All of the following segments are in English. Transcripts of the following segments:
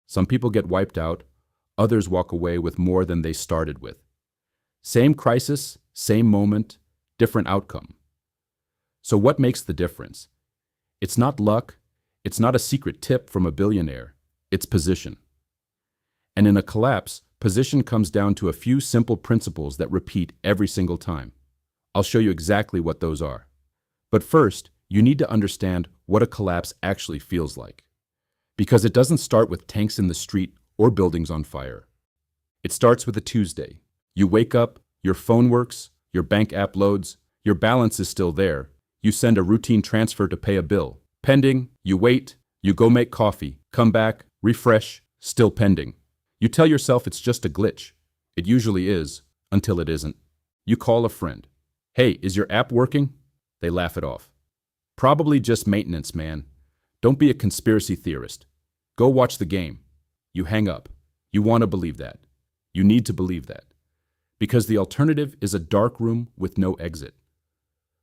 Some people get wiped out, others walk away with more than they started with. Same crisis, same moment, different outcome. So what makes the difference? It's not luck, it's not a secret tip from a billionaire, it's position. And in a collapse, position comes down to a few simple principles that repeat every single time. I'll show you exactly what those are. But first, you need to understand what a collapse actually feels like. Because it doesn't start with tanks in the street or buildings on fire. It starts with a Tuesday. You wake up, your phone works, your bank app loads, your balance is still there. You send a routine transfer to pay a bill. Pending, you wait, you go make coffee, come back, refresh, still pending. You tell yourself it's just a glitch. It usually is, until it isn't. You call a friend. Hey, is your app working? They laugh it off. Probably just maintenance, man. Don't be a conspiracy theorist. Go watch the game. You hang up. You want to believe that. You need to believe that. Because the alternative is a dark room with no exit.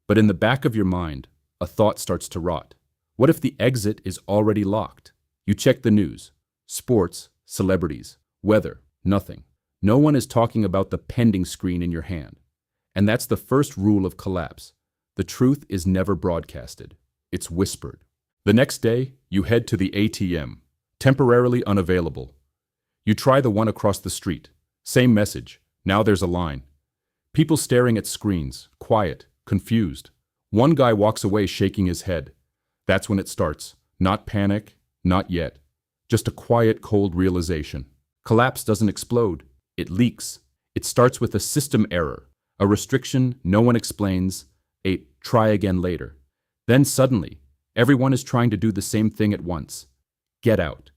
But in the back of your mind, a thought starts to rot. What if the exit is already locked? You check the news. Sports, celebrities, weather, nothing. No one is talking about the pending screen in your hand. And that's the first rule of collapse. The truth is never broadcasted. It's whispered. The next day, you head to the ATM. Temporarily unavailable. You try the one across the street. Same message. Now there's a line. People staring at screens, quiet, confused. One guy walks away shaking his head. That's when it starts. Not panic, not yet. Just a quiet, cold realization. Collapse doesn't explode. It leaks. It starts with a system error, a restriction no one explains, a try again later. Then suddenly, everyone is trying to do the same thing at once. Get out.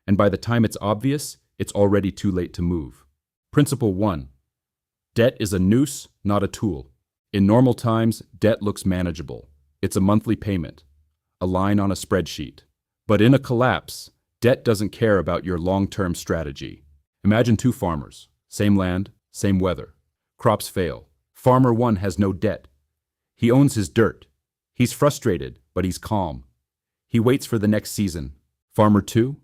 And by the time it's obvious, it's already too late to move. Principle 1. Debt is a noose, not a tool. In normal times, debt looks manageable. It's a monthly payment, a line on a spreadsheet. But in a collapse, debt doesn't care about your long-term strategy. Imagine two farmers, same land, same weather. Crops fail. Farmer 1 has no debt. He owns his dirt. He's frustrated, but he's calm. He waits for the next season. Farmer 2?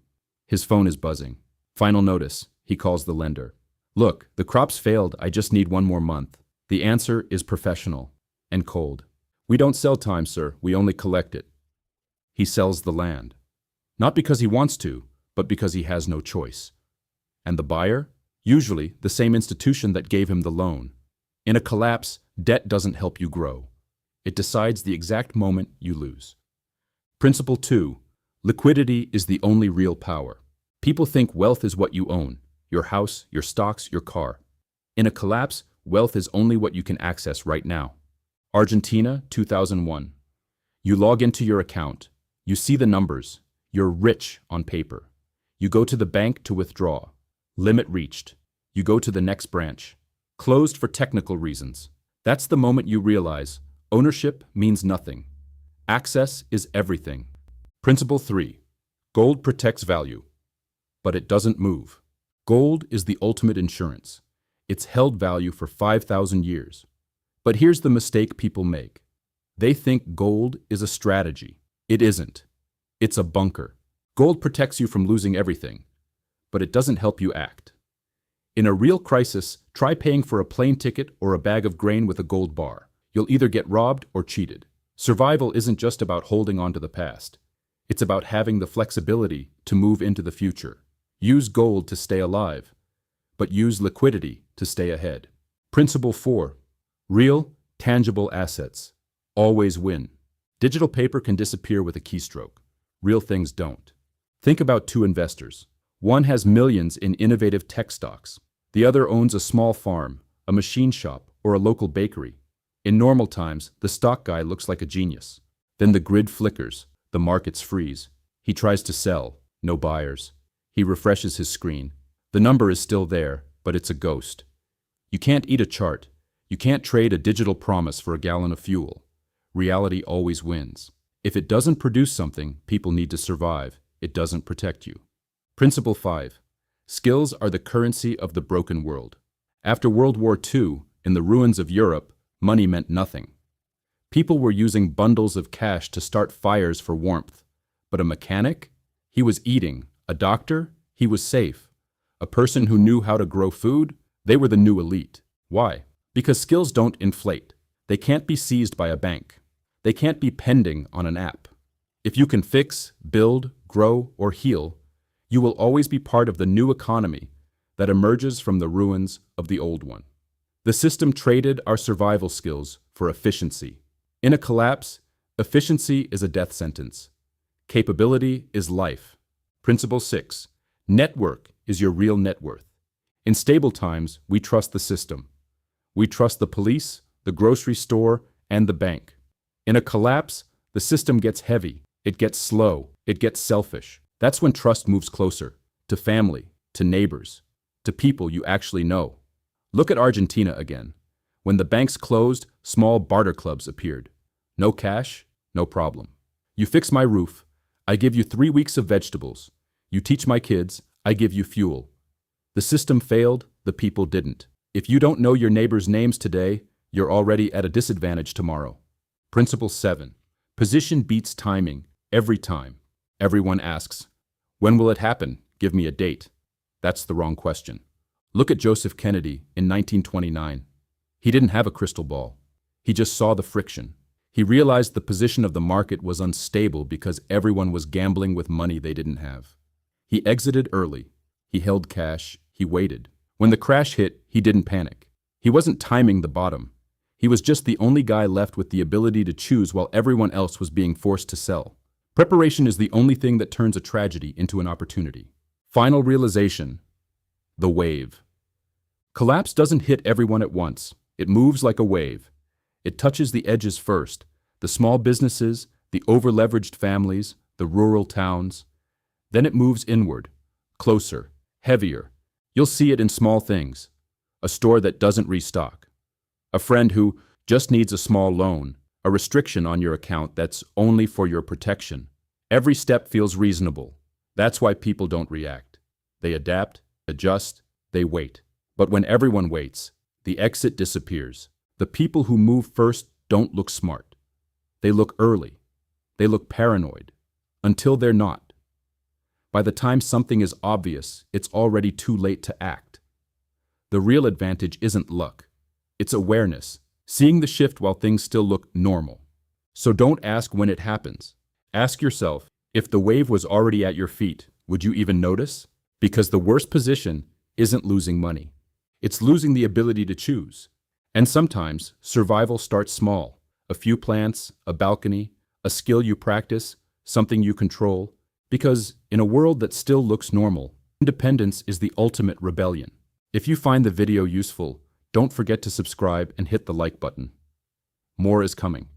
His phone is buzzing. Final notice. He calls the lender. Look, the crops failed. I just need one more month. The answer is professional and cold. We don't sell time, sir. We only collect it. He sells the land. Not because he wants to, but because he has no choice. And the buyer? Usually the same institution that gave him the loan. In a collapse, debt doesn't help you grow. It decides the exact moment you lose. Principle 2. Liquidity is the only real power. People think wealth is what you own. Your house, your stocks, your car. In a collapse, wealth is only what you can access right now. Argentina, 2001. You log into your account. You see the numbers. You're rich on paper. You go to the bank to withdraw. Limit reached. You go to the next branch. Closed for technical reasons. That's the moment you realize ownership means nothing. Access is everything. Principle 3. Gold protects value, but it doesn't move. Gold is the ultimate insurance. It's held value for 5,000 years. But here's the mistake people make. They think gold is a strategy. It isn't. It's a bunker. Gold protects you from losing everything, but it doesn't help you act. In a real crisis, try paying for a plane ticket or a bag of grain with a gold bar. You'll either get robbed or cheated. Survival isn't just about holding on to the past. It's about having the flexibility to move into the future. Use gold to stay alive, but use liquidity to stay ahead. Principle 4. Real, tangible assets always win. Digital paper can disappear with a keystroke. Real things don't. Think about two investors. One has millions in innovative tech stocks. The other owns a small farm, a machine shop, or a local bakery. In normal times, the stock guy looks like a genius. Then the grid flickers, the markets freeze. He tries to sell, no buyers. He refreshes his screen. The number is still there, but it's a ghost. You can't eat a chart. You can't trade a digital promise for a gallon of fuel. Reality always wins. If it doesn't produce something people need to survive, it doesn't protect you. Principle 5. Skills are the currency of the broken world. After World War II, in the ruins of Europe, money meant nothing. People were using bundles of cash to start fires for warmth. But a mechanic? He was eating. A doctor? He was safe. A person who knew how to grow food, they were the new elite. Why? Because skills don't inflate. They can't be seized by a bank. They can't be pending on an app. If you can fix, build, grow, or heal, you will always be part of the new economy that emerges from the ruins of the old one. The system traded our survival skills for efficiency. In a collapse, efficiency is a death sentence. Capability is life. Principle 6. Network is your real net worth. In stable times, we trust the system. We trust the police, the grocery store, and the bank. In a collapse, the system gets heavy, it gets slow, it gets selfish. That's when trust moves closer, to family, to neighbors, to people you actually know. Look at Argentina again. When the banks closed, small barter clubs appeared. No cash, no problem. You fix my roof, I give you 3 weeks of vegetables. You teach my kids, I give you fuel. The system failed, the people didn't. If you don't know your neighbors' names today, you're already at a disadvantage tomorrow. Principle 7. Position beats timing, every time. Everyone asks, when will it happen? Give me a date. That's the wrong question. Look at Joseph Kennedy in 1929. He didn't have a crystal ball. He just saw the friction. He realized the position of the market was unstable because everyone was gambling with money they didn't have. He exited early. He held cash. He waited. When the crash hit, he didn't panic. He wasn't timing the bottom. He was just the only guy left with the ability to choose while everyone else was being forced to sell. Preparation is the only thing that turns a tragedy into an opportunity. Final realization: the wave. Collapse doesn't hit everyone at once. It moves like a wave. It touches the edges first, the small businesses, the over-leveraged families, the rural towns. Then it moves inward, closer, heavier. You'll see it in small things. A store that doesn't restock. A friend who just needs a small loan. A restriction on your account that's only for your protection. Every step feels reasonable. That's why people don't react. They adapt, adjust, they wait. But when everyone waits, the exit disappears. The people who move first don't look smart. They look early. They look paranoid. Until they're not. By the time something is obvious, it's already too late to act. The real advantage isn't luck. It's awareness, seeing the shift while things still look normal. So don't ask when it happens. Ask yourself, if the wave was already at your feet, would you even notice? Because the worst position isn't losing money. It's losing the ability to choose. And sometimes, survival starts small. A few plants, a balcony, a skill you practice, something you control. Because in a world that still looks normal, independence is the ultimate rebellion. If you find the video useful, don't forget to subscribe and hit the like button. More is coming.